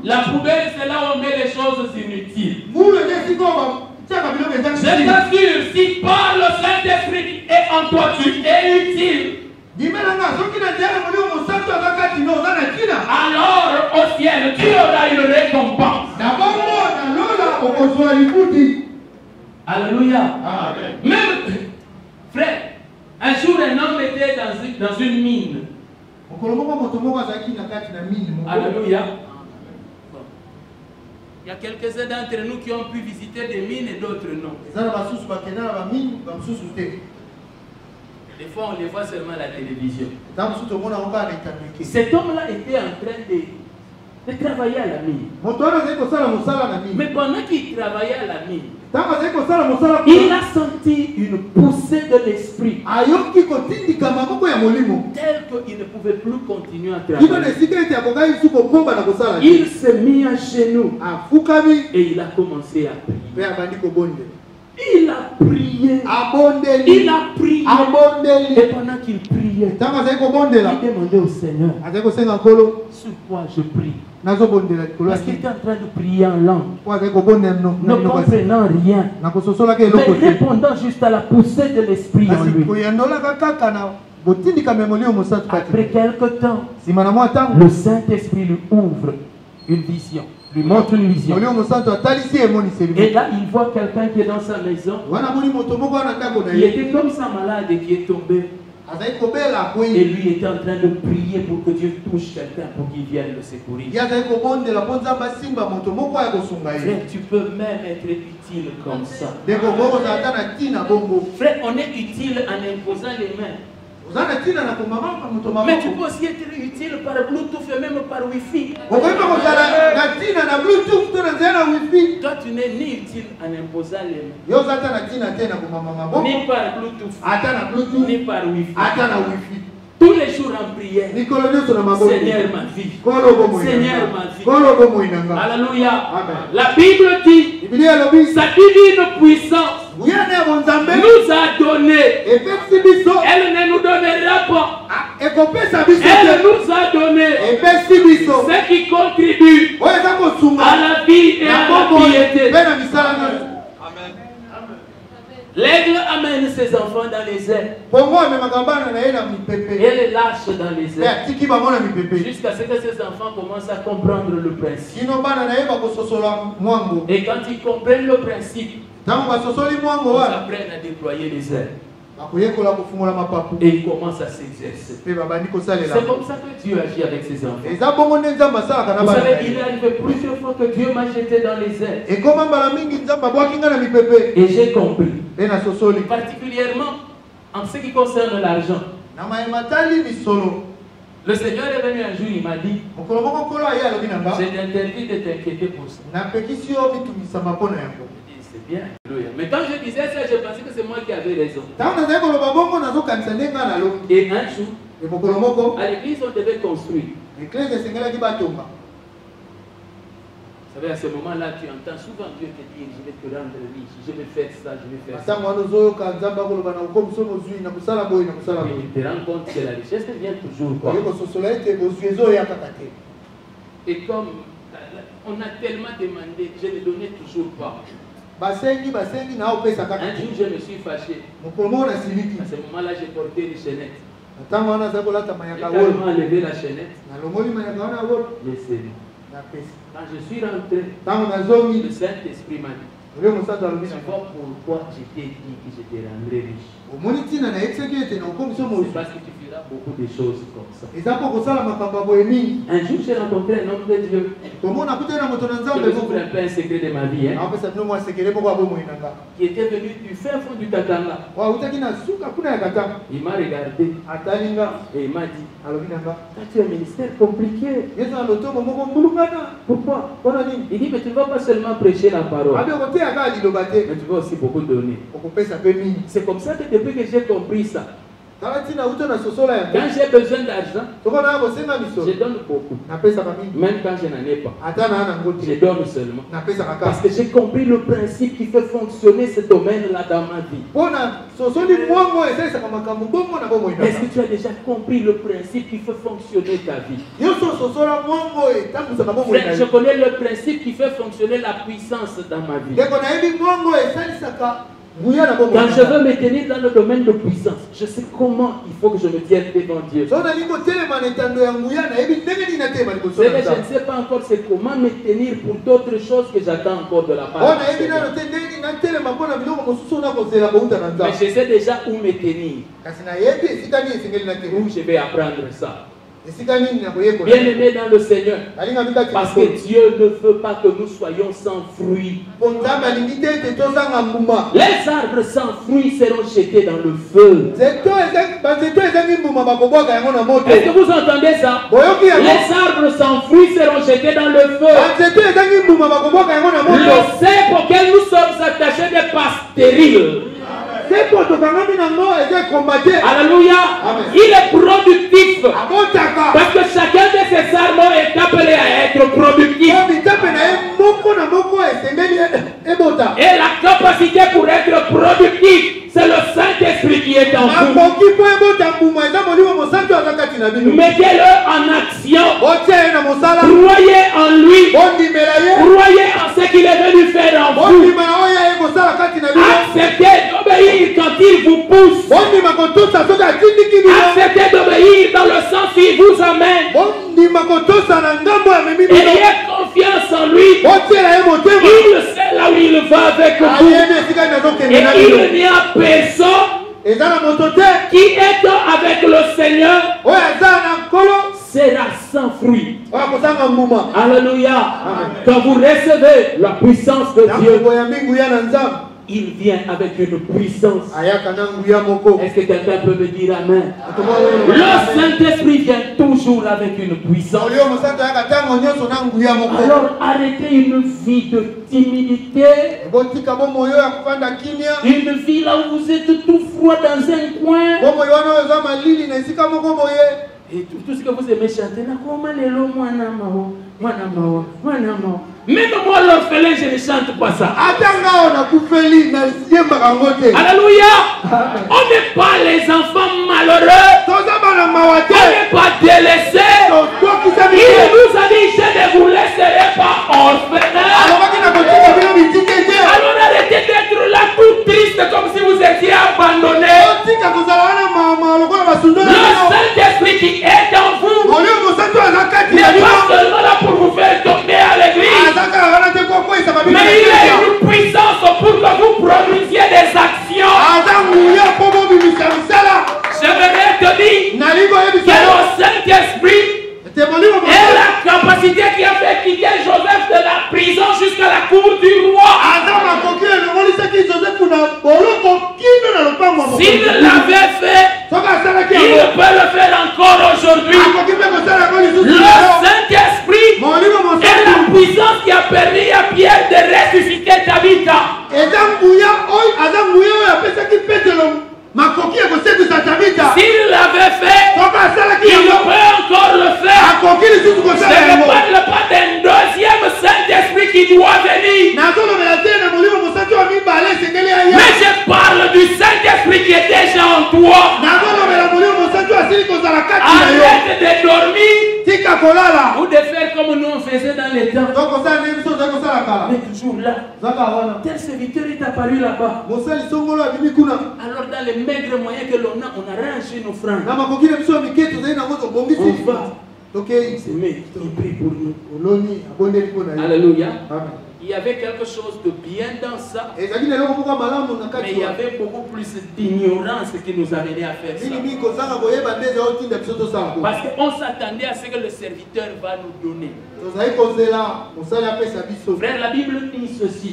La poubelle, c'est là où on met les choses inutiles. Je t'assure, si par le Saint-Esprit est en toi, tu es utile. Alors au ciel, tu auras une récompense. Alléluia. Même, frère, un jour un homme était dans une mine. Alléluia. Il y a quelques-uns d'entre nous qui ont pu visiter des mines et d'autres non. Des fois, on les voit seulement à la télévision. Cet homme-là était en train de travailler à la mine. Mais pendant qu'il travaillait à la mine, il a senti une poussée de l'esprit. Tel qu'il ne pouvait plus continuer à travailler. Il s'est mis à genoux et il a commencé à prier. Il a prié. Il a prié. Et pendant qu'il priait, il demandait au Seigneur sur quoi je prie. Parce qu'il était en train de prier en langue, ne comprenant rien, mais répondant juste à la poussée de l'esprit en lui. Après quelque temps, le Saint-Esprit lui ouvre une vision, lui montre une vision. Et là, il voit quelqu'un qui est dans sa maison, qui était comme ça malade et qui est tombé. Et lui était en train de prier pour que Dieu touche quelqu'un pour qu'il vienne le secourir. Frère, tu peux même être utile comme ça. Frère, on est utile en imposant les mains. Mais tu peux aussi être utile par Bluetooth et même par Wi-Fi. Toi, tu n'es ni utile en imposant les mains, ni par Bluetooth, ni par Wi-Fi. Tous les jours en prière, Seigneur ma vie, Seigneur ma vie. Alléluia. La Bible dit, sa divine puissance nous a donné. Elle ne nous donnera pas. Elle nous a donné ce qui contribue à la vie et à L'aigle amène ses enfants dans les airs. Et les lâche dans les airs. Jusqu'à ce que ces enfants commencent à comprendre le principe. Et quand ils comprennent le principe, ils apprennent à déployer les ailes. Et ils commencent à s'exercer. C'est comme ça que Dieu agit avec ses enfants. Vous savez, il est arrivé plusieurs fois que Dieu m'a jeté dans les airs. Et j'ai compris. Particulièrement en ce qui concerne l'argent. Le Seigneur est venu un jour, il m'a dit, j'ai interdit de t'inquiéter pour ça. C'est bien. Mais quand je disais ça, je pensais que c'est moi qui avais raison. Et un jour, à l'église, on devait construire. Vous savez, à ce moment-là, tu entends souvent Dieu te dire, je vais te rendre riche, je vais faire ça, je vais faire ça. Et tu te rends compte que la richesse vient toujours. Et comme on a tellement demandé, je ne donnais toujours pas. Un jour, je me suis fâché. À ce moment-là, j'ai porté les chaînettes. J'ai tellement enlevé la chaînette. J'ai serré. Quand je suis rentré, le Saint-Esprit m'a dit, tu vois pourquoi je t'ai dit que je te rendrai riche. C'est parce que tu feras beaucoup de choses comme ça. Un jour, j'ai rencontré un homme de Dieu. Je vous ouvre un peu un secret de ma vie. Qui était venu du fin fond du Katanga. Il m'a regardé et il m'a dit, tu as un ministère compliqué. Pourquoi? Il dit, mais tu ne vas pas seulement prêcher la parole, mais tu vas aussi beaucoup donner. C'est comme ça que depuis que j'ai compris ça, quand j'ai besoin d'argent, je donne beaucoup. Même quand je n'en ai pas, je donne seulement. Parce que j'ai compris le principe qui fait fonctionner ce domaine-là dans ma vie. Est-ce que tu as déjà compris le principe qui fait fonctionner ta vie? Frère, je connais le principe qui fait fonctionner la puissance dans ma vie. Quand je veux me tenir dans le domaine de puissance, je sais comment il faut que je me tienne devant Dieu. Je ne sais pas encore c'est comment me tenir pour d'autres choses que j'attends encore de la part de Dieu. Mais je sais déjà où me tenir. Où je vais apprendre ça. Bien aimé dans le Seigneur, parce que Dieu ne veut pas que nous soyons sans fruits. Les arbres sans fruits seront jetés dans le feu. Est-ce que vous entendez ça? Les arbres sans fruits seront jetés dans le feu. Le cep auquel nous sommes attachés n'est pas stérile. Alléluia. Il est productif. Parce que chacun de ces arbres est appelé à être productif. Et la capacité pour être productif, c'est le Saint-Esprit qui est en vous. Mettez-le en action. Croyez en lui. Croyez en ce qu'il est venu faire en vous. Acceptez d'obéir quand il vous pousse. Acceptez d'obéir dans le sens qu'il vous amène. Ayez confiance en lui. Il sait là où il va avec vous. Et il n'y a personne qui est avec le Seigneur sera sans fruit. Alléluia. Quand vous recevez la puissance de Dieu, il vient avec une puissance. Est-ce que quelqu'un peut me dire amen? Le Saint-Esprit vient toujours avec une puissance. Alors arrêtez une vie de timidité. Une vie là où vous êtes tout froid dans un coin. Et tout ce que vous aimez chanter, même moi l'orphelin, je ne chante pas ça. Alléluia. On n'est pas les enfants malheureux. On n'est pas délaissés. Il nous a dit, je ne vous laisserai pas orphelins. Alors arrêtez d'être là tout triste comme si vous S'il l'avait fait, il peut le faire encore aujourd'hui. Le Saint-Esprit est la puissance qui a permis à Pierre de ressusciter Tabitha. S'il l'avait fait, il peut encore le faire. Je ne parle pas d'un deuxième Saint-Esprit qui doit venir. Mais je parle du Saint-Esprit qui est déjà en toi. Arrête de dormir ou de faire comme nous on faisait dans les temps. Mais toujours là. Tel serviteur est apparu là-bas. Alors dans les maigres moyens que l'on a, on arrange nos francs. On va. Il prie pour nous. Alléluia. Il y avait quelque chose de bien dans ça, mais il y avait beaucoup plus d'ignorance qui nous a mené à faire ça. Parce qu'on s'attendait à ce que le serviteur va nous donner. Frère, la Bible dit ceci.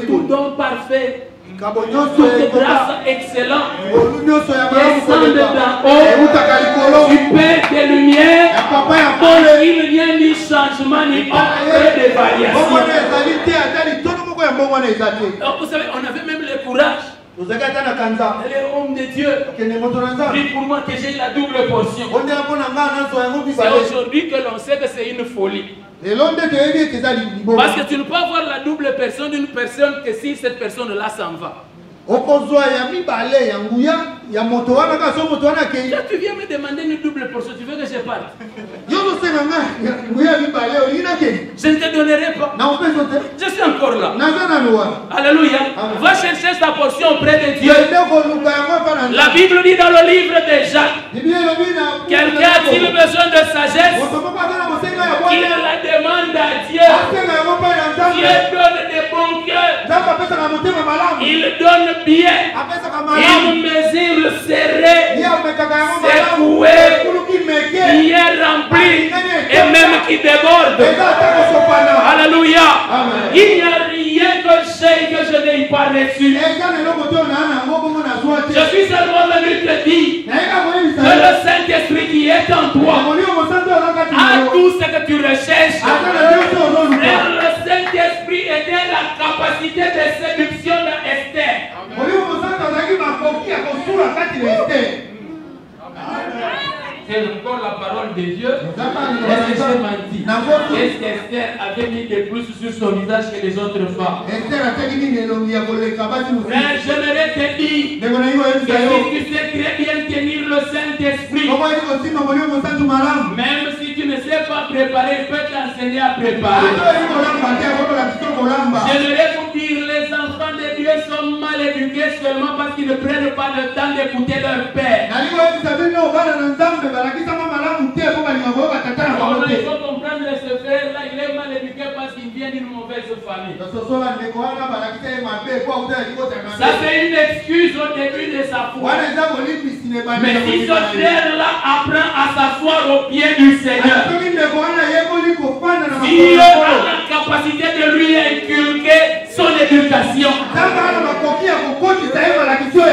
Tout don parfait, toute grâce excellente, descend d'en haut, du Père des Lumières, dont il n'y a ni changement ni ombre de variation. Donc vous savez, on avait même le courage. Les hommes de Dieu, prie pour moi que j'ai la double portion. C'est aujourd'hui que l'on sait que c'est une folie. Parce que tu ne peux avoir la double personne d'une personne que si cette personne-là s'en va. Tu viens me demander une double portion, tu veux que je parte? Je ne te donnerai pas. Je suis encore là. Alléluia. Va chercher sa portion auprès de Dieu. La Bible dit dans le livre de Jacques, quelqu'un a-t-il besoin de sagesse? Il la demande à Dieu. Dieu donne des bons cœurs. Il donne bien. Il mesure serré, secoué, bien rempli et même qui déborde. Alléluia. Il n'y a rien que je n'ai pas reçu. Je suis seulement venu te dire que le Saint-Esprit qui est en toi a tout ce que tu recherches. Frère, le Saint-Esprit était la capacité de séduction d'Esther. C'est encore la parole de Dieu. Est-ce que j'ai menti? Est-ce qu'Esther avait mis des plus sur son visage que les autres femmes? Frère, j'aimerais te dire que si tu sais très bien tenir le Saint-Esprit, même si tu ne sais pas préparer, il peut t'enseigner à préparer. J'aimerais vous dire, les enfants de Dieu sont mal éduqués seulement parce qu'ils ne prennent pas le temps d'écouter leur père. Il faut comprendre ce frère-là, il est mal éduqué parce qu'il vient d'une mauvaise famille. Ça fait une excuse au début de sa foi. Mais si ce frère-là apprend à s'asseoir au pied du Seigneur, Dieu a la capacité de lui inculquer son éducation.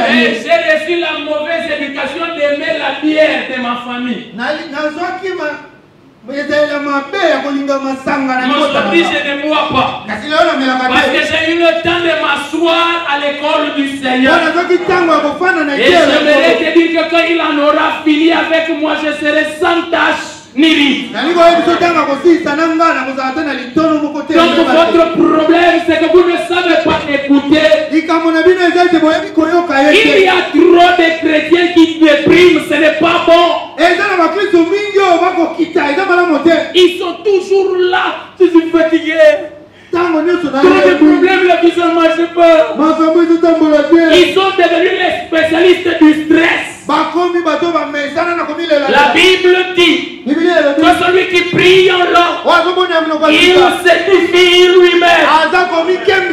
Et j'ai reçu la mauvaise éducation d'aimer la bière de ma famille. Aujourd'hui, je ne bois pas. Parce que j'ai eu le temps de m'asseoir à l'école du Seigneur. Et j'aimerais te dire que quand il en aura fini avec moi, je serai sans tâche ni ride. Donc votre problème, c'est que vous ne savez pas écouter. Il y a trop de chrétiens qui dépriment, ce n'est pas bon. Ils sont toujours là, je suis fatigué. Trop de problèmes, la vie ne marche pas. Ils sont devenus les spécialistes du stress. La Bible dit que celui qui prie en langue, il s'édifie lui-même.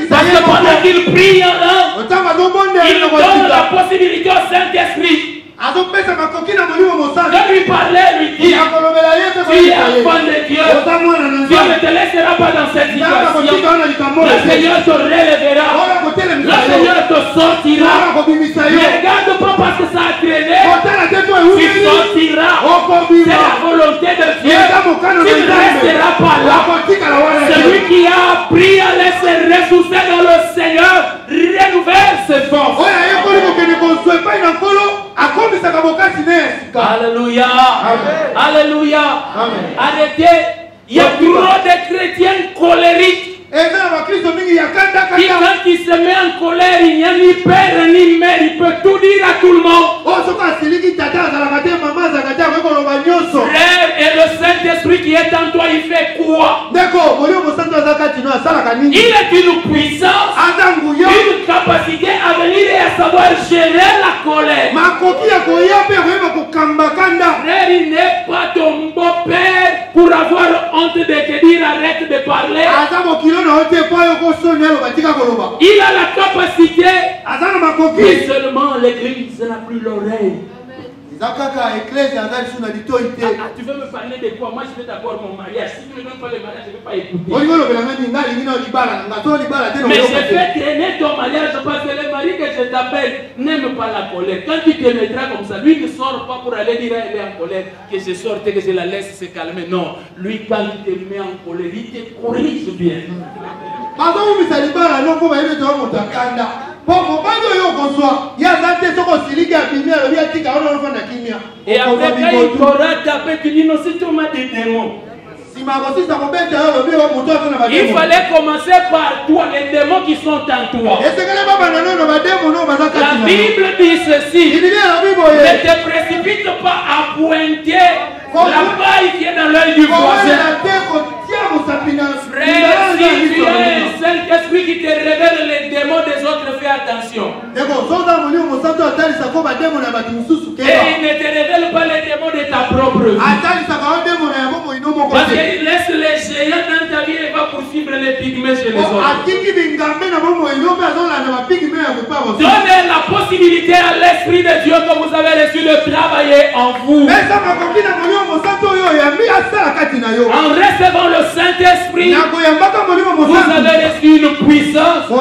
Parce que pendant qu'il prie en langue, il donne la possibilité au Saint-Esprit de lui parler, lui dire, tu es enfant de Dieu, Dieu ne te laissera pas dans cette situation. Le Seigneur te relèvera, le Seigneur sortiras. Ne regarde pas parce que ça a traîné. Tu sortiras. C'est la volonté de Dieu. Tu ne resteras pas là. Celui qui a appris à laisser ressourcer dans le Seigneur renouvelle ses forces. Alléluia. Alléluia. Arrêtez. Il y a trop de chrétiens colériques. Et quand il se met en colère, il n'y a ni père ni mère, il peut tout dire à tout le monde. Frère, et le Saint-Esprit qui est en toi, il fait quoi? Il est une puissance, une capacité à venir et à savoir gérer la colère. Frère, il n'est pas ton beau-père pour avoir honte de te dire arrête de parler. Il a la capacité, mais seulement l'église n'a plus l'oreille. Tu veux me parler de quoi? Moi je veux d'abord mon mariage. Si tu ne me donnes pas le mariage, je ne vais pas écouter. Mais je vais traîner ton mariage parce que le mari que je t'appelle n'aime pas la colère. Quand tu te mettras comme ça, lui ne sort pas pour aller dire elle est en colère, que je sorte, que je la laisse se calmer. Non, lui quand il te met en colère, il te corrige bien. Et après quand il t'aura tapé, tu dis non, si tu m'as des démons. Il fallait commencer par toi, les démons qui sont en toi. La Bible dit ceci: ne te précipite pas à pointer la paille qui est dans l'œil du voisin. Frère, si tu as un Saint-Esprit qui te révèle les démons des autres, fais attention. Et il ne te révèle pas les démons de ta propre vie. Parce qu'il laisse les géants dans ta vie et va poursuivre les pygmées chez les autres. Donnez la possibilité à l'Esprit de Dieu que vous avez reçu de travailler en vous. En recevant le Saint-Esprit, vous avez reçu une puissance. La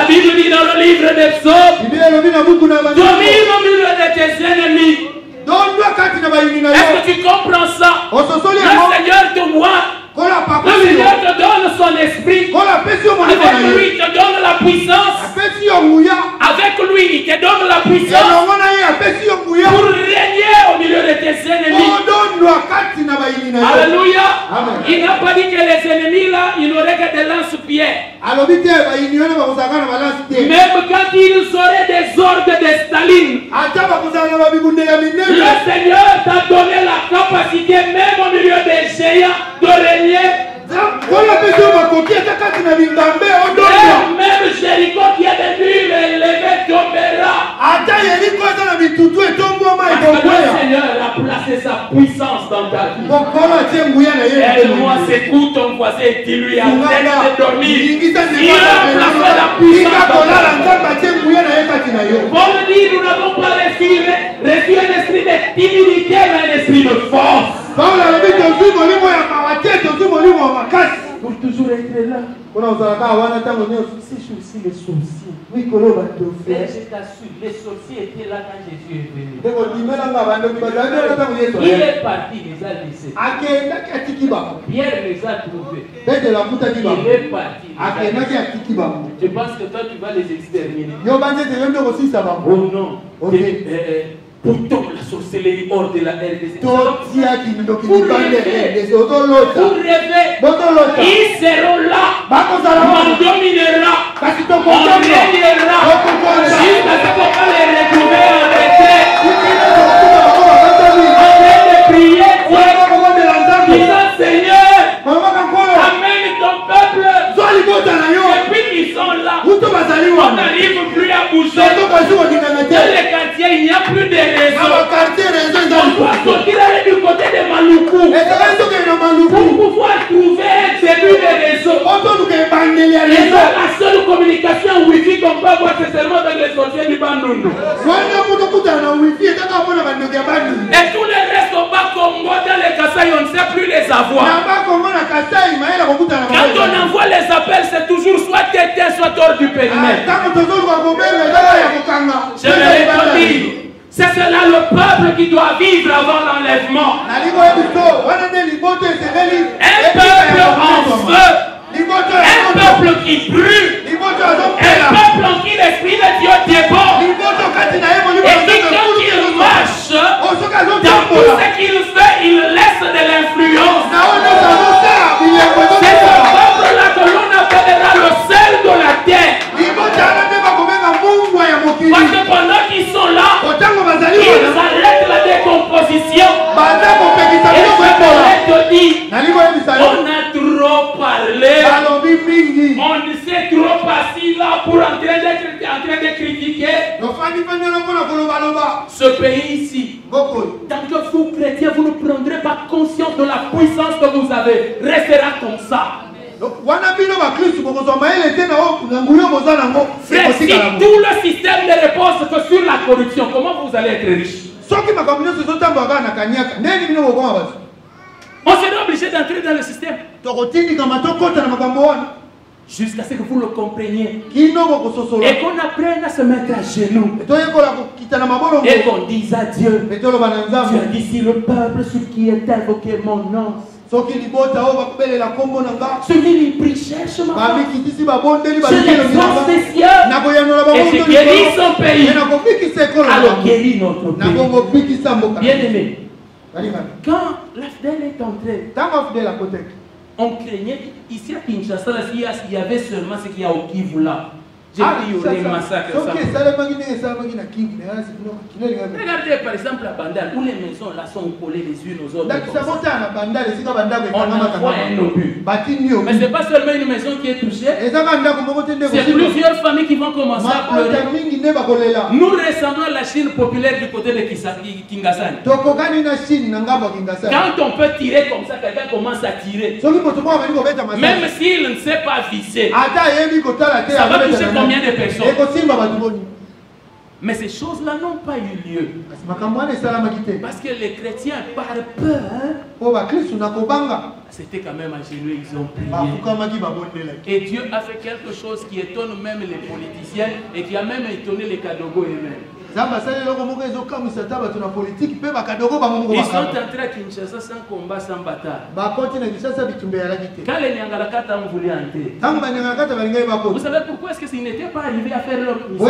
Bible dit dans le livre des Psaumes: domine au milieu de tes ennemis. Est-ce que tu comprends ça? Le Seigneur te voit. Le Seigneur te donne son esprit. Avec lui, il te donne la puissance. Avec lui, il te donne la puissance pour régner au milieu de tes ennemis. Alléluia. Il n'a pas dit que les ennemis là, ils n'auraient que des lance-pierres. Même quand ils auraient des ordres de Staline, le Seigneur t'a donné la capacité, même au milieu des géants, de régner. Même Jéricho qui a des murs élevés tombera. Le Seigneur a placé sa puissance dans ta vie. Aide-moi, secoue ton voisin et dis-lui arrête de dormir. Il a placé la puissance dans ta vie. Paul dit, nous n'avons pas reçu un esprit de timidité, mais un esprit de force. Pour toujours être là. C'est aussi les sorciers. Je t'assure, les sorciers étaient là quand Jésus est venu. Il est parti, les a laissés. Pierre les a trouvés. Il est parti. Je pense que toi tu vas les exterminer. Oh non. Pourtant la sorcellerie hors de la RDC. Pour rêver, ils seront là. On dominera. On régnera. Jusqu'à ce qu'on va les retrouver en retraite. En train de prier, disant Seigneur, amène ton peuple. Et puis qu'ils sont là, on n'arrive plus à bouger. Dans les quartiers, il n'y a plus de réseau. On doit sortir du côté de Maluku pour pouvoir trouver un début de réseau. Et la seule communication Wi-Fi qu'on peut avoir, c'est seulement avec les sorciers du Bandundu. Et tous les restes au bas Congo, dans les Kassai, on ne sait plus les avoir. Quand on envoie les appels, c'est toujours soit tété, soit hors du périmètre. Je vais dire, c'est cela le peuple qui doit vivre avant l'enlèvement. Un peuple en feu. Un peuple qui brûle. Un peuple en qui l'Esprit de Dieu déborde. Et qui, quand il marche, dans tout ce qu'il fait, il laisse de l'influence. C'est ce peuple-là que l'on appellera le sel de la terre. Parce que pendant qu'ils sont là, ils arrêtent la décomposition. Et je voudrais te dire, on a trop parlé. On s'est trop assis là pour en train de critiquer ce pays ici. Tant que vous, chrétiens, vous ne prendrez pas conscience de la puissance que vous avez, restera comme ça. Frère, si tout le système ne repose que sur la corruption, comment vous allez être riche? On sera obligé d'entrer dans le système jusqu'à ce que vous le compreniez et qu'on apprenne à se mettre à genoux et qu'on dise à Dieu, tu as dit si le peuple sur qui est invoqué mon nom, celui qui prie, cherche ma part. Je l'exauce des cieux et je guéris son pays. Alors guéris notre pays. Bien aimé, quand l'AFDEL est entré, on craignait ici à Kinshasa, il y avait seulement ce qu'il y a au Kivu là. J'ai dit il y aurait un massacre. Regardez par exemple la Bandal, où les maisons là sont collées les unes aux autres. On envoie un obus. Mais ce n'est pas seulement une maison qui est touchée, c'est plusieurs familles qui vont commencer à pleurer. Nous ressemblons à la Chine populaire du côté de Kingasani. Quand on peut tirer comme ça, quelqu'un commence à tirer. Même s'il ne sait pas viser, ça va toucher combien de personnes? Mais ces choses-là n'ont pas eu lieu. Parce que les chrétiens, par peur, c'était quand même à genoux, ils ont prié. Et Dieu a fait quelque chose qui étonne même les politiciens et qui a même étonné les Kadogo eux-mêmes. Ils sont entrés à Kinshasa sans combat, sans bataille. Quand les Nyangalakata ont voulu entrer, vous savez pourquoi est-ce qu'ils n'étaient pas arrivés à faire leur mission?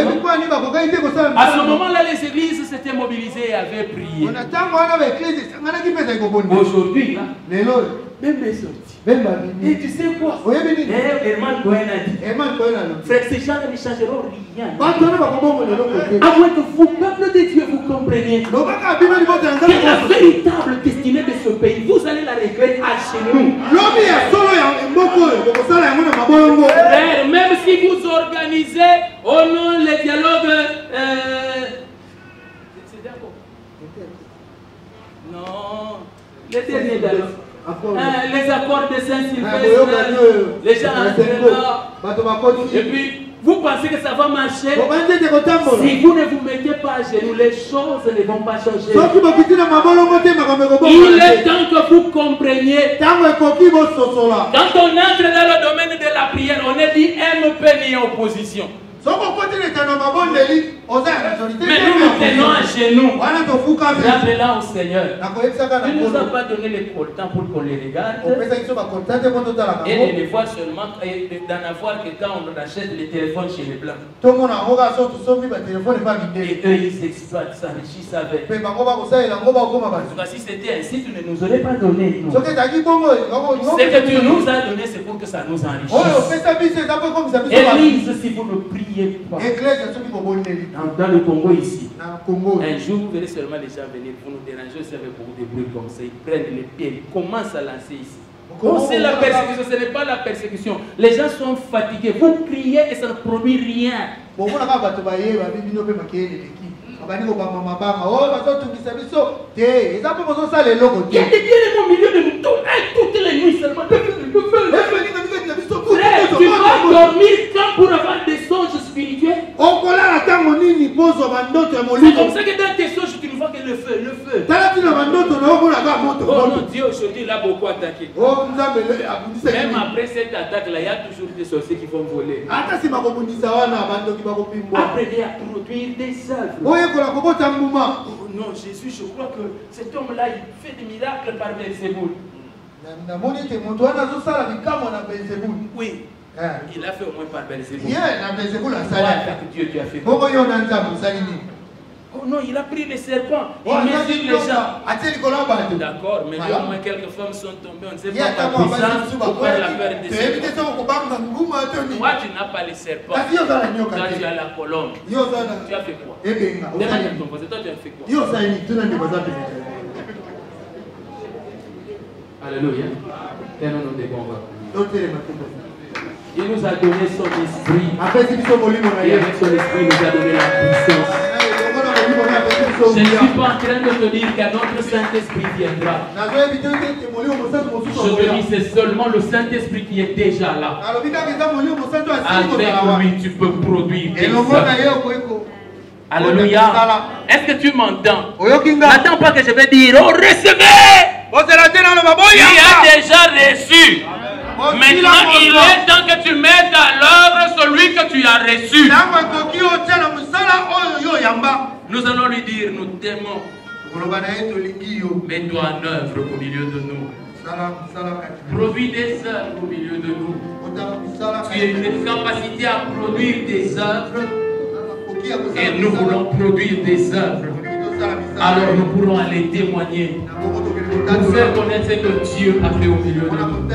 À ce moment-là, les églises s'étaient mobilisées et avaient prié. Aujourd'hui, là, même les sorties. Et tu sais quoi? Herman Cohen a dit, frère, ces gens ne changeront rien. À moins que vous, peuple de Dieu, vous compreniez que la véritable destinée de ce pays, vous allez la regretter à chez nous. Frère, même si vous organisez au nom les dialogues, c'est d'accord. Non, les derniers dialogues. Les accords de Saint-Sylvestre, les gens entrent. Et puis, vous pensez que ça va marcher? Si vous ne vous mettez pas à genoux, les choses ne vont pas changer. Il est temps que vous compreniez. Quand on entre dans le domaine de la prière, on est dit MP ni opposition. Mais nous nous tenons à genoux. Rappelons au Seigneur. Il ne nous a pas donné le temps pour qu'on les regarde. Et de les voir seulement, et d'en avoir que quand on achète les téléphones chez les Blancs. Et eux, ils exploitent, s'enrichissent avec. Si c'était ainsi, tu ne nous aurais pas donné. Ce que tu nous as donné, c'est pour que ça nous enrichisse. Église, si vous ne priez pas. Dans le Congo ici, un jour vous verrez seulement les gens venir, vous nous dérangez, vous savez beaucoup de bruit comme ça, ils prennent les pieds, ils commencent à lancer ici. Oh, c'est la persécution, ce n'est pas la persécution. Les gens sont fatigués, vous criez et ça ne produit rien. Il y a des dieux au milieu de nous, toutes les nuits seulement. Frère, tu vas dormir quand pour avoir des songes spirituels. C'est comme ça que dans tes songes, tu ne vois que le feu, le feu. Oh non, Dieu aujourd'hui l'a beaucoup attaqué. Même après cette attaque-là, il y a toujours des sorciers qui vont voler. Après, il y a produire des œuvres. Oh non, Jésus, je crois que cet homme-là, il fait des miracles par Belzéboul. Oui. Il a fait au moins par Belzéboul. Avec Dieu, tu as fait quoi? Oh non, il a pris les serpents. Il mesure les gens. D'accord, mais au moins quelques femmes sont tombées. On ne sait pas ta puissance pour faire la peur des serpents. Toi, tu n'as pas les serpents. Toi, tu as la colombe. Tu as fait quoi? Demande ton voisin, toi, tu as fait quoi? Alléluia. Tenons-nous des bons voix. Il nous a donné son esprit. Et avec son esprit, il nous a donné la puissance. Je ne suis pas en train de te dire qu'un autre Saint-Esprit viendra. Je te dis, c'est seulement le Saint-Esprit qui est déjà là. Avec lui, tu peux produire des œuvres. Alléluia. Est-ce que tu m'entends? N'attends pas que je vais dire, oh, recevez! Tu as déjà reçu. Maintenant, il est temps que tu mettes à l'œuvre celui que tu as reçu. Nous allons lui dire, nous t'aimons. Mets-toi en œuvre au milieu de nous. Produis des œuvres au milieu de nous. Tu as une capacité à produire des œuvres. Et nous voulons produire des œuvres. Alors nous pourrons aller témoigner. Pour faire connaître ce que Dieu a fait au milieu de nous.